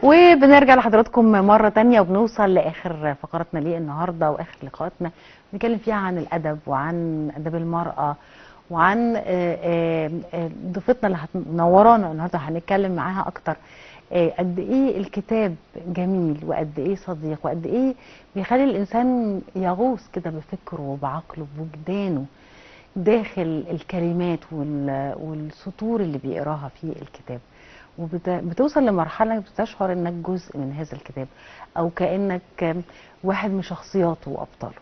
وبنرجع لحضراتكم مرة تانية وبنوصل لآخر فقراتنا ليه النهاردة وآخر لقاءاتنا بنتكلم فيها عن الأدب وعن أدب المرأة وعن ضيفتنا اللي هتنورانا النهاردة هنتكلم معاها أكتر قد إيه الكتاب جميل وقد إيه صديق وقد إيه بيخلي الإنسان يغوص كده بفكره وبعقله بوجدانه داخل الكلمات والسطور اللي بيقراها في الكتاب، وبتوصل لمرحلة انك بتشعر انك جزء من هذا الكتاب او كأنك واحد من شخصياته وابطاله.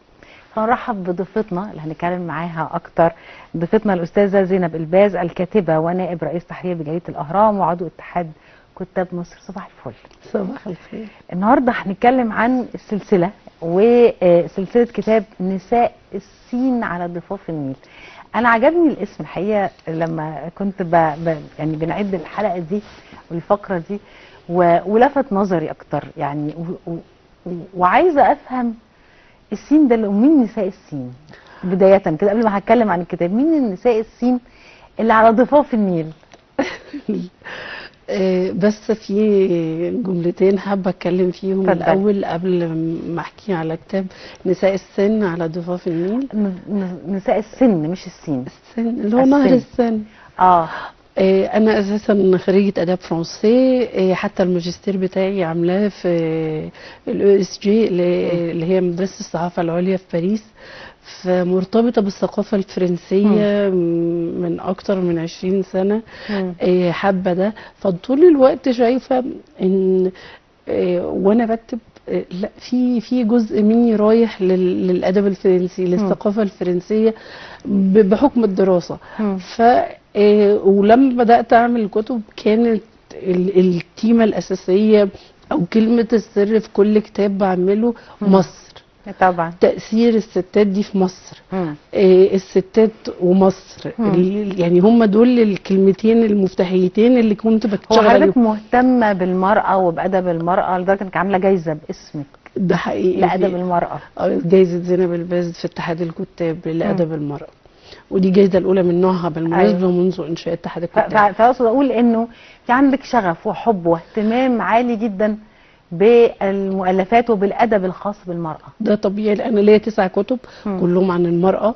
فنرحب بضيفتنا اللي هنتكلم معاها اكتر، ضيفتنا الاستاذة زينب الباز، الكاتبة ونائب رئيس تحرير بجريدة الاهرام وعضو اتحاد كتاب مصر. صباح الفل. صباح الخير. النهارده هنتكلم عن السلسلة وسلسلة كتاب نساء السين على ضفاف النيل. انا عجبني الاسم الحقيقه لما كنت يعني بنعد الحلقه دي والفقره دي ولفت نظري اكتر يعني وعايزه افهم السين ده مين نساء السين بدايه كده قبل ما هتكلم عن الكتاب. مين النساء السين اللي على ضفاف النيل؟ بس في جملتين حابه اتكلم فيهم فضل. الاول قبل ما احكي على كتاب نساء السن على ضفاف النيل. نساء السن مش السين، السن اللي هو نهر السن. انا اساسا خريجه اداب فرنسي، حتى الماجستير بتاعي عاملاه في الاو اس جي اللي هي مدرسه الصحافه العليا في باريس، فمرتبطه بالثقافه الفرنسيه من اكتر من 20 سنه. حابه ده، فطول الوقت شايفه ان وانا بكتب لا في جزء مني رايح للادب الفرنسي، للثقافه الفرنسيه بحكم الدراسه. ولما بدات اعمل الكتب كانت التيمه الاساسيه او كلمه السر في كل كتاب بعمله مصر. طبعا تأثير الستات دي في مصر، الستات ومصر، يعني هم دول الكلمتين المفتاحيتين اللي كنت بشتغل عليهم. حضرتك مهتمة بالمرأة وبأدب المرأة لدرجة انك عاملة جايزة باسمك. ده حقيقي لأدب المرأة. جايزة زينب الباز في اتحاد الكتاب لأدب المرأة، ودي الجايزة الأولى من نوعها بالمناسبة منذ إنشاء اتحاد الكتاب. فأقصد أقول إنه في عندك شغف وحب واهتمام عالي جدا بالمؤلفات وبالأدب الخاص بالمرأة. ده طبيعي لأن ليا 9 كتب كلهم عن المرأة.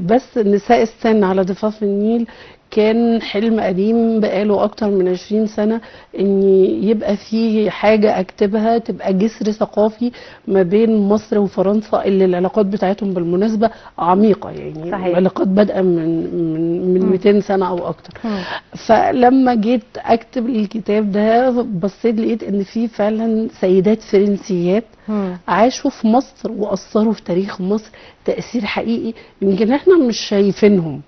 بس نساء السن على ضفاف النيل كان حلم قديم بقاله اكتر من 20 سنة ان يبقى في حاجة اكتبها تبقى جسر ثقافي ما بين مصر وفرنسا، اللي العلاقات بتاعتهم بالمناسبة عميقة، يعني صحيح. علاقات بادئة من 200 سنة او اكتر. فلما جيت اكتب الكتاب ده بصيت لقيت ان في فعلا سيدات فرنسيات عاشوا في مصر واثروا في تاريخ مصر تأثير حقيقي يمكن احنا مش شايفينهم.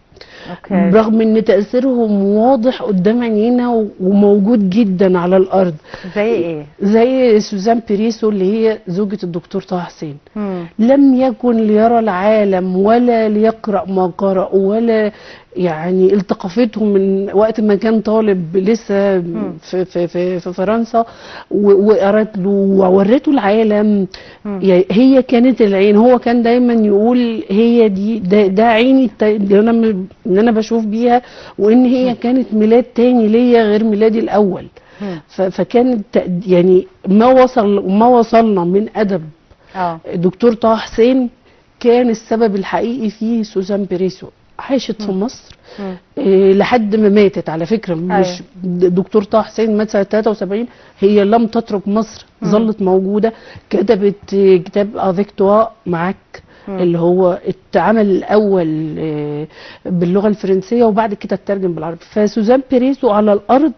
برغم ان تأثيرهم واضح قدام عينينا وموجود جدا على الارض. زي ايه؟ زي سوزان بيريسو اللي هي زوجة الدكتور طه حسين. لم يكن ليرى العالم ولا ليقرأ ما قرأ ولا يعني التقفتهم من وقت ما كان طالب لسه في فرنسا، وقرأت له وورته العالم. يعني هي كانت العين، هو كان دايما يقول هي دي ده عيني اللي انا بشوف بيها، وان هي كانت ميلاد تاني ليا غير ميلادي الاول. فكانت يعني ما وصلنا من ادب دكتور طه حسين كان السبب الحقيقي فيه سوزان بيريسو. عاشت في مصر لحد ما ماتت على فكرة. مش دكتور طه حسين مات سنة 73، هي لم تترك مصر، ظلت موجودة. كتبت كتاب افيك توا معاك اللي هو اتعمل الاول باللغة الفرنسية وبعد كده اترجم بالعربي. فسوزان بيريسو على الارض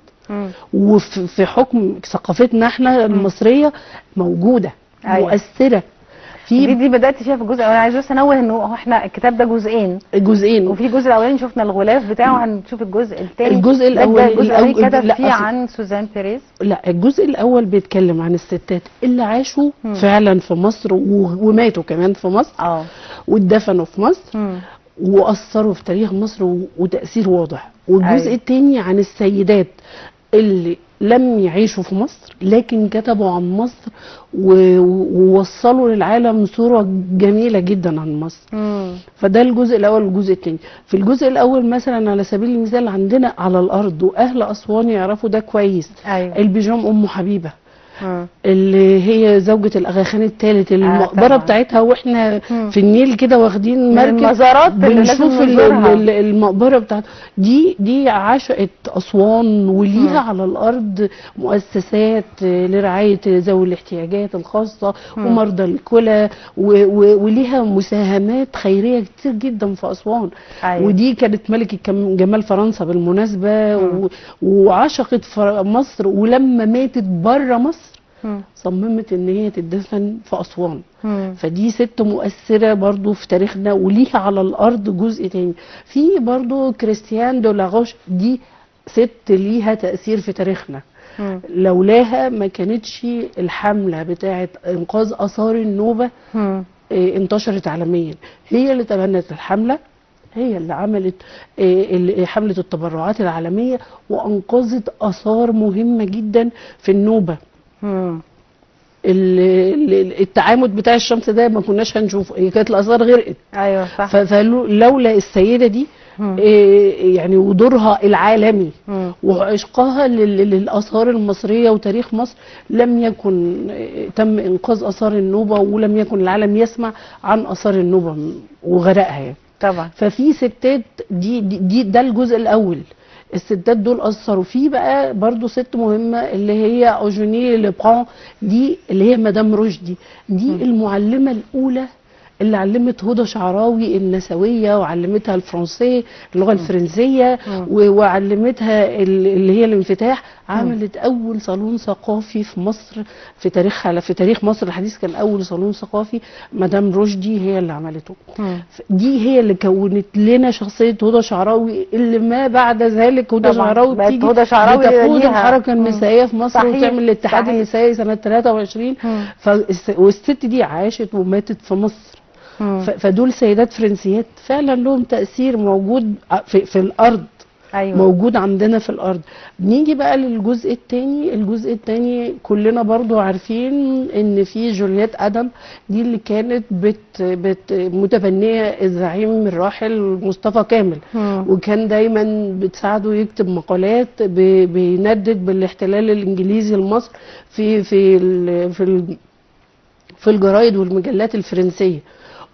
وفي حكم ثقافتنا احنا المصرية موجودة مؤثرة. دي بدات فيها في الجزء الاولاني. عايزه بس انوه انه احنا الكتاب ده جزئين، وفي الجزء الاولاني شفنا الغلاف بتاعه، وهنشوف الجزء الثاني. الجزء الاولاني كتب فيه عن سوزان بيريز. لا، الجزء الاول بيتكلم عن الستات اللي عاشوا فعلا في مصر وماتوا كمان في مصر واتدفنوا في مصر واثروا في تاريخ مصر وتاثير واضح. والجزء الثاني عن السيدات اللي لم يعيشوا في مصر لكن كتبوا عن مصر ووصلوا للعالم صورة جميلة جدا عن مصر. فده الجزء الأول. والجزء الثاني، في الجزء الأول مثلا على سبيل المثال عندنا على الأرض، وأهل أسوان يعرفوا ده كويس. أيوة. البيجام أم حبيبة اللي هي زوجة الأغا خان الثالث، المقبرة بتاعتها واحنا في النيل كده واخدين مركب المزارات بنشوف المقبرة بتاعتها. دي عشقت أسوان، وليها على الأرض مؤسسات لرعاية ذوي الاحتياجات الخاصة ومرضى الكلى، وليها مساهمات خيرية كتير جدا في أسوان. أيوة. ودي كانت ملكة جمال فرنسا بالمناسبة، وعشقت مصر، ولما ماتت بره مصر صممت ان هي تدفن في اسوان. فدي ست مؤثره برضو في تاريخنا، وليها على الارض جزء تاني. في برضو كريستيان دو لاغوش، دي ست ليها تاثير في تاريخنا. لولاها ما كانتش الحمله بتاعه انقاذ اثار النوبه انتشرت عالميا. هي اللي تبنت الحمله، هي اللي عملت حمله التبرعات العالميه، وانقذت اثار مهمه جدا في النوبه. التعامد بتاع الشمس ده ما كناش هنشوفه، هي كانت الاثار غرقت. ايوه صح. فلولا السيده دي يعني ودورها العالمي وعشقها للاثار المصريه وتاريخ مصر، لم يكن تم انقاذ اثار النوبه، ولم يكن العالم يسمع عن اثار النوبه وغرقها يعني. طبعا. ففي ستات دي ده الجزء الاول. الستات دول اثروا فيه. بقى برضو ست مهمه اللي هي اوجوني لبران، دي اللي هي مدام رشدي، دي المعلمه الاولى اللي علمت هدى شعراوي النسويه، وعلمتها الفرنسيه اللغه الفرنسيه، وعلمتها اللي هي الانفتاح. عملت اول صالون ثقافي في مصر في تاريخ مصر الحديث، كان اول صالون ثقافي مدام رشدي هي اللي عملته. دي هي اللي كونت لنا شخصيه هدى شعراوي، اللي ما بعد ذلك هدى شعراوي تيجي بتقود الحركه النسائيه في مصر. صحيح. وتعمل الاتحاد النسائي سنه 23. والست دي عاشت وماتت في مصر. فدول سيدات فرنسيات فعلا لهم تأثير موجود في الأرض. أيوة. موجود عندنا في الأرض. نيجي بقى للجزء الثاني. الجزء الثاني كلنا برضو عارفين ان في جولييت آدم، دي اللي كانت متبنية الزعيم الراحل مصطفى كامل. وكان دايما بتساعده يكتب مقالات بيندد بالاحتلال الإنجليزي لمصر في الجرايد والمجلات الفرنسية.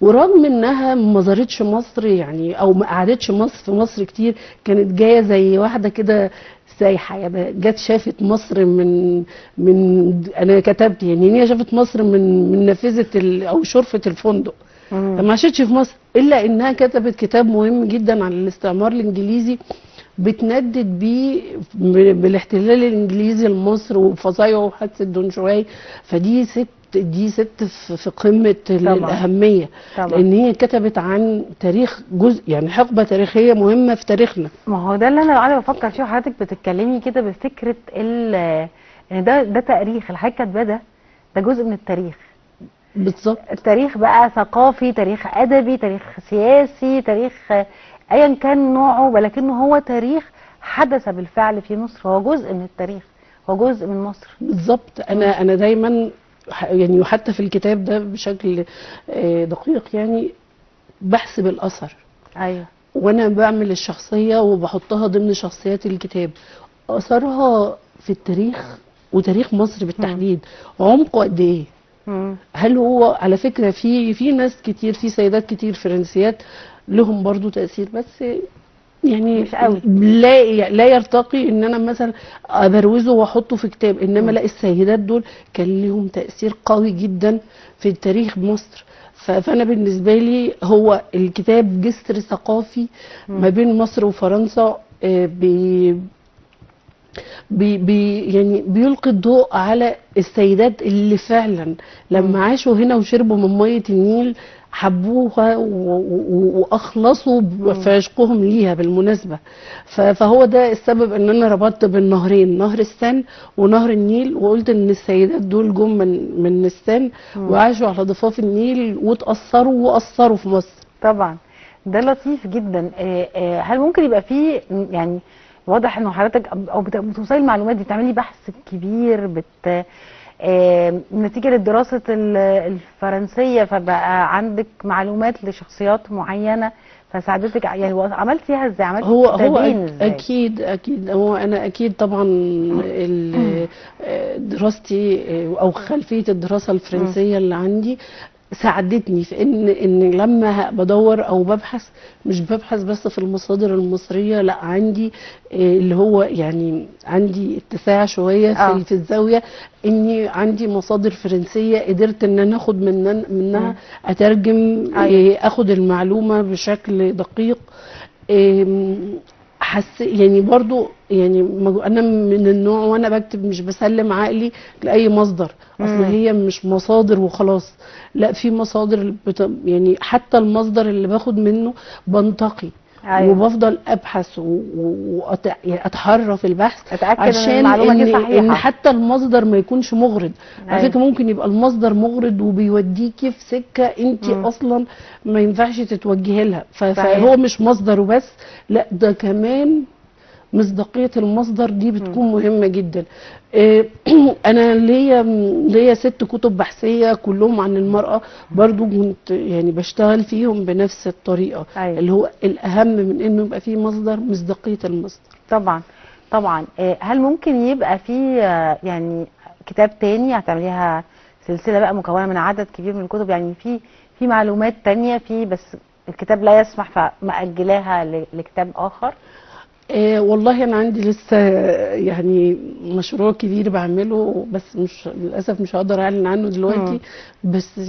ورغم انها ما زارتش مصر يعني، او ما قعدتش في مصر كتير، كانت جايه زي واحده كده سايحه يعني، جت شافت مصر من انا كتبت يعني ان هي شافت مصر من نافذه او شرفه الفندق. فما عاشتش في مصر، الا انها كتبت كتاب مهم جدا عن الاستعمار الانجليزي، بتندد بيه بالاحتلال الانجليزي لمصر وفظايعه وحادثه دون شوي. فدي ست في قمه الاهميه. طبعا. لان هي كتبت عن تاريخ جزء يعني حقبه تاريخيه مهمه في تاريخنا. ما هو ده اللي انا قاعده بفكر فيه، وحضرتك بتتكلمي كده بفكره ان ده تاريخ الحاجه كاتباه، ده جزء من التاريخ. بالظبط. التاريخ بقى ثقافي، تاريخ ادبي، تاريخ سياسي، تاريخ ايا كان نوعه، ولكنه هو تاريخ حدث بالفعل في مصر، هو جزء من التاريخ، هو جزء من مصر. بالظبط. انا دايما يعني، وحتى في الكتاب ده بشكل دقيق يعني بحسب الاثر. ايوه. وانا بعمل الشخصيه وبحطها ضمن شخصيات الكتاب، اثرها في التاريخ وتاريخ مصر بالتحديد عمقه قد ايه. هل هو على فكره في ناس كتير، في سيدات كتير فرنسيات لهم برضو تاثير، بس يعني مش قوي. لا يرتقي ان انا مثلا ابروزه واحطه في كتاب. انما لا، السيدات دول كان لهم تاثير قوي جدا في تاريخ مصر. فانا بالنسبه لي هو الكتاب جسر ثقافي ما بين مصر وفرنسا، يعني بيلقي الضوء على السيدات اللي فعلا لما عاشوا هنا وشربوا من ميه النيل حبوها واخلصوا في عشقهم ليها بالمناسبه. فهو ده السبب ان انا ربطت بين نهرين، نهر السن ونهر النيل، وقلت ان السيدات دول جم من السن وعاشوا على ضفاف النيل واثروا في مصر. طبعا ده لطيف جدا. هل ممكن يبقى فيه يعني واضح انه حضرتك او بتوصلي المعلومات دي، بتعملي بحث كبير، نتيجة لدراسة الفرنسية، فبقى عندك معلومات لشخصيات معينة فساعدتك، يعني عملت فيها ازاي؟ عملت كتابين ازاي؟ اكيد هو انا اكيد طبعا دراستي او خلفيه الدراسه الفرنسيه اللي عندي ساعدتني في ان لما بدور او ببحث، مش ببحث بس في المصادر المصريه، لا عندي اللي هو يعني عندي اتساع شويه في الزاويه، اني عندي مصادر فرنسيه قدرت ان انا اخد منها اترجم، اخد المعلومه بشكل دقيق. يعني برضو يعني انا من النوع وانا بكتب مش بسلم عقلي لاي مصدر، اصل هي مش مصادر وخلاص، لا في مصادر يعني حتى المصدر اللي باخد منه بنتقي وبفضل ابحث واتحرى في البحث اتاكد عشان ان المعلومه دي صحيحه، ان حتى المصدر ما يكونش مغرض. على فكره ممكن يبقى المصدر مغرض وبيوديكي في سكه انت اصلا ما ينفعش تتوجهي لها، فهو مش مصدر وبس، لا ده كمان مصداقيه المصدر دي بتكون مهمه جدا. انا ليا 6 كتب بحثيه كلهم عن المراه، برضو كنت يعني بشتغل فيهم بنفس الطريقه. اللي هو الاهم من انه يبقى فيه مصدر، مصداقيه المصدر. طبعا. هل ممكن يبقى في يعني كتاب تاني هتعمليها سلسله بقى مكونه من عدد كبير من الكتب، يعني في معلومات تانية بس الكتاب لا يسمح فمأجلاها لكتاب اخر؟ والله انا عندي لسه يعني مشروع كبير بعمله، بس مش للاسف مش هقدر اعلن عنه دلوقتي، بس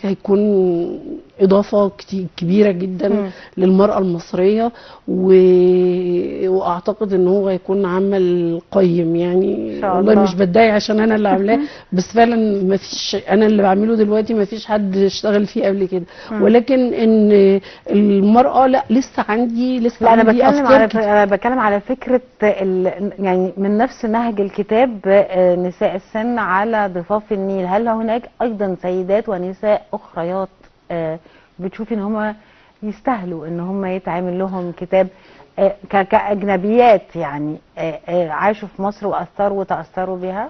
هيكون اضافه كبيره جدا للمراه المصريه، واعتقد ان هو هيكون عمل قيم يعني. والله مش بدعي عشان انا اللي عاملاه، بس فعلا ما فيش، انا اللي بعمله دلوقتي ما فيش حد اشتغل فيه قبل كده، ولكن ان المراه لا لسه عندي عندي افكار كتير. انا بتكلم على فكره يعني من نفس نهج الكتاب نساء السن على ضفاف النيل، هل هناك ايضا سيدات ونساء اخريات بتشوفي ان هم يستاهلوا ان هم يتعمل لهم كتاب كاجنبيات، يعني عاشوا في مصر واثروا وتاثروا بها؟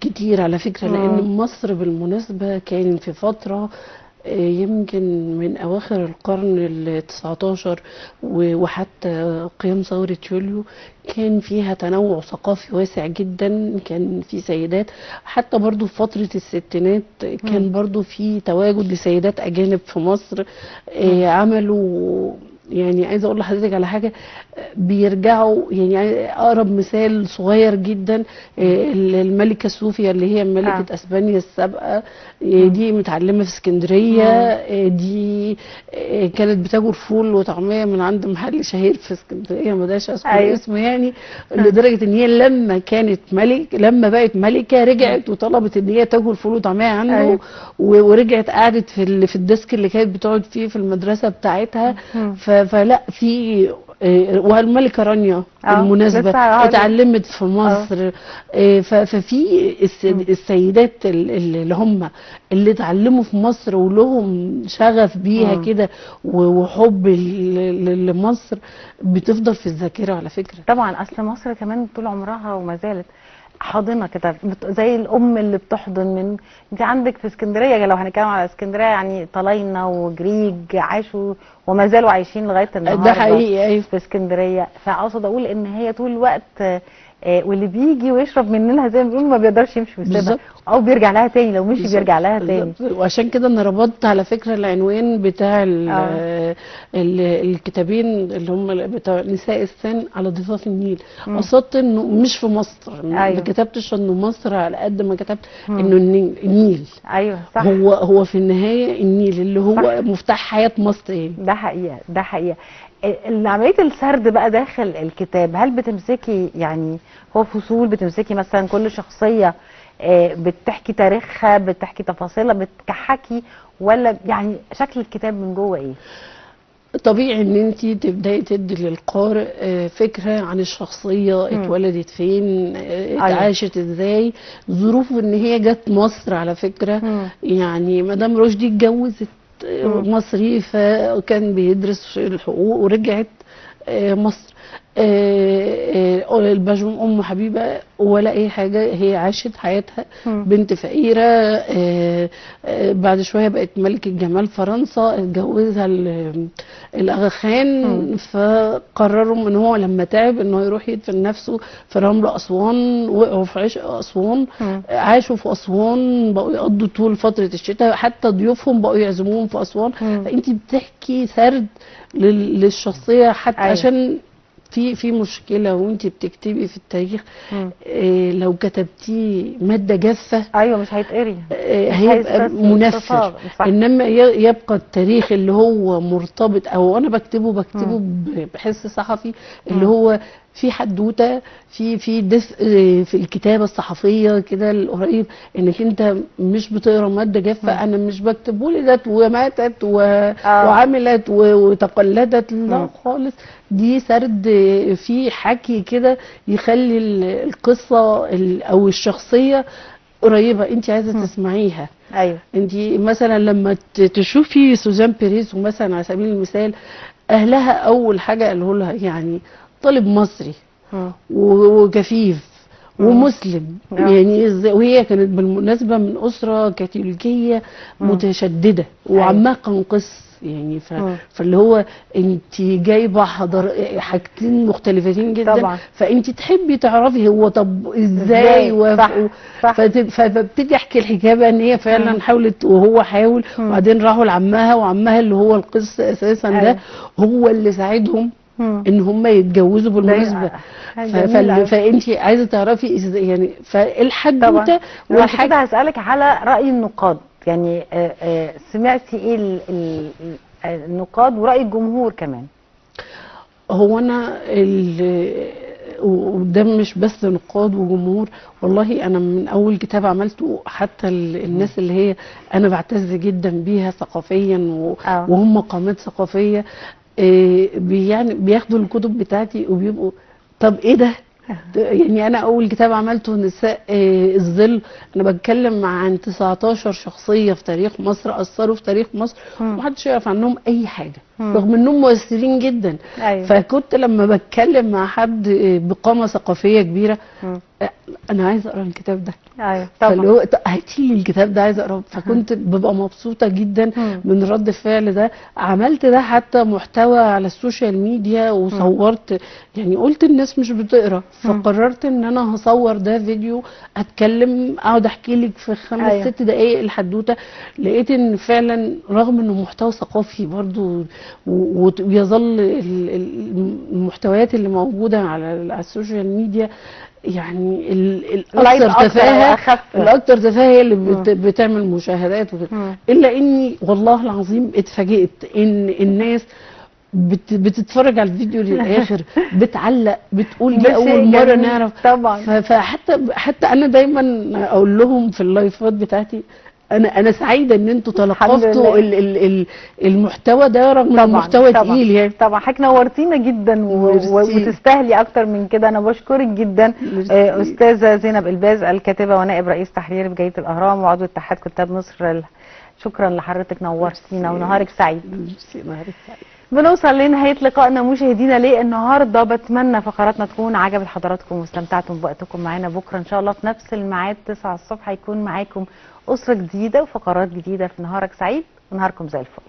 كتير على فكره، لان مصر بالمناسبه كان في فتره يمكن من أواخر القرن ال19 وحتى قيام ثورة يوليو كان فيها تنوع ثقافي واسع جدا، كان في سيدات، حتى برضو في فترة الستينات كان برضو في تواجد لسيدات أجانب في مصر عملوا، يعني عايزه اقول لحضرتك على حاجه بيرجعوا، يعني اقرب مثال صغير جدا الملكه صوفيا اللي هي ملكه اسبانيا السابقه، دي متعلمه في اسكندريه، دي كانت بتاكل فول وطعميه من عند محل شهير في اسكندريه ما داش اذكر اسمه يعني، لدرجه ان هي لما بقت ملكه رجعت وطلبت ان هي تاكل فول وطعميه عنده، ورجعت قعدت في الديسك اللي كانت بتقعد فيه في المدرسه بتاعتها. فلا في والملكه رانيا بالمناسبه اتعلمت في مصر، ففي السيدات اللي اتعلموا في مصر ولهم شغف بيها كده وحب لمصر بتفضل في الذاكره على فكره. طبعا اصل مصر كمان طول عمرها وما زالت حاضنه كده، زي الام اللي بتحضن. انت عندك في اسكندريه، لو هنتكلم على اسكندريه، يعني طلاينه وجريج عاشوا وما زالوا عايشين لغايه النهارده، ده حقيقي في اسكندريه. فاقصد اقول ان هي طول الوقت واللي بيجي ويشرب منها زي ما بيقولوا ما بيقدرش يمشي ويسيبها، او بيرجع لها تاني، لو مشي بيرجع لها تاني. وعشان كده انا ربطت على فكره العنوان بتاع الكتابين اللي هم بتاع نساء السن على ضفاف النيل، قصدت انه مش في مصر، ما كتبتش انه مصر على قد ما كتبت انه النيل. ايوه صح، هو في النهايه النيل اللي هو صح. مفتاح حياه مصر يعني. ده حقيقه. عمليه السرد بقى داخل الكتاب، هل بتمسكي يعني هو فصول، بتمسكي مثلا كل شخصيه بتحكي تاريخها، بتحكي تفاصيلها، بتحكي، ولا يعني شكل الكتاب من جوه ايه؟ طبيعي ان انت تبداي تدي للقارئ فكره عن الشخصيه، اتولدت فين، اتعاشت ازاي، ظروفه ان هي جت مصر على فكره. يعني مدام رشدي اتجوزت مصري فكان بيدرس الحقوق ورجعت مصر. الباجون ام حبيبه ولا اي حاجه، هي عاشت حياتها بنت فقيره. بعد شويه بقت ملكه جمال فرنسا، اتجوزها الاغا خان. فقرروا ان هو لما تعب ان هو يروح يدفن نفسه في رمل اسوان، وقعوا في عشق اسوان. عاشوا في اسوان، بقوا يقضوا طول فتره الشتاء، حتى ضيوفهم بقوا يعزموهم في اسوان. فانت بتحكي سرد للشخصيه حتى. أيوة. عشان في مشكله وانت بتكتبي في التاريخ، لو كتبتيه ماده جافه ايوه مش هيتقري، هيبقى منفر. انما يبقى التاريخ اللي هو مرتبط، او انا بكتبه بحس صحفي، اللي هو في حدوته، في دفء في الكتابه الصحفيه كده القريب، انك انت مش بتقرا ماده جافه. انا مش بكتب ولدت وماتت وعملت وتقلدت، لا خالص. دي سرد في حكي كده يخلي القصه او الشخصيه قريبه، انت عايزه تسمعيها. ايوه. انت مثلا لما تشوفي سوزان بيريز مثلا على سبيل المثال، اهلها اول حاجه قالوا لها يعني طالب مصري وكفيف ومسلم، يعني وهي كانت بالمناسبه من اسره كاثوليكيه متشدده، وعمها كان قس يعني. فاللي هو انت جايبه حاجتين مختلفتين جدا طبعا. فانت تحبي تعرفي هو طب ازاي وافقوا. فبتدي احكي الحكايه بقى ان هي فعلا حاولت وهو حاول، وبعدين راحوا لعمها، وعمها اللي هو القس اساسا ده هو اللي ساعدهم ان هم يتجوزوا بالمناسبه. فانت عايزه تعرفي ازاي يعني. فالحدوته والحاجه كده هسالك على راي النقاد، يعني سمعتي ايه النقاد وراي الجمهور كمان؟ هو انا وده مش بس نقاد وجمهور، والله انا من اول كتاب عملته حتى الناس اللي هي انا بعتز جدا بيها ثقافيا وهم قامات ثقافيه، يعني بياخدوا الكتب بتاعتي وبيبقوا طب ايه ده؟ يعني انا اول كتاب عملته نساء الظل، انا بتكلم عن 19 شخصيه في تاريخ مصر اثروا في تاريخ مصر ومحدش يعرف عنهم اي حاجه رغم انهم مؤثرين جدا. أيوة. فكنت لما بتكلم مع حد بقامه ثقافيه كبيره، انا عايزه اقرا الكتاب ده. ايوه طبعا. فاللي هو هاتي لي الكتاب ده عايزه اقراه. فكنت ببقى مبسوطه جدا من رد الفعل ده. عملت ده حتى محتوى على السوشيال ميديا وصورت، يعني قلت الناس مش بتقرا، فقررت ان انا هصور ده فيديو اتكلم اقعد احكي لك في 5-6 دقائق الحدوته. لقيت ان فعلا رغم انه محتوى ثقافي برضو ويظل المحتويات اللي موجوده على السوشيال ميديا يعني الاكثر تفاهه هي اللي بتعمل مشاهدات وكده، الا اني والله العظيم اتفاجئت ان الناس بتتفرج على الفيديو للاخر، بتعلق، بتقول دي اول مره نعرف طبعا. فحتى انا دايما اقول لهم في اللايفات بتاعتي انا سعيده ان انتوا تلقفتوا المحتوى ده رغم المحتوى تقيل يعني. طبعا حضرتك نورتينا جدا وتستاهلي اكتر من كده. انا بشكرك جدا استاذه زينب الباز، الكاتبه ونائب رئيس تحرير بجريده الاهرام وعضو اتحاد كتاب مصر. شكرا لحضرتك، نورتينا ونهارك سعيد. نهارك سعيد. بنوصل لنهايه لقائنا مشاهدينا ليه النهارده. بتمنى فقراتنا تكون عجبت حضراتكم واستمتعتم بوقتكم معانا. بكره ان شاء الله في نفس الميعاد 9 الصبح هيكون معاكم اسره جديده وفقرات جديده في نهارك سعيد ونهاركم زي الفل.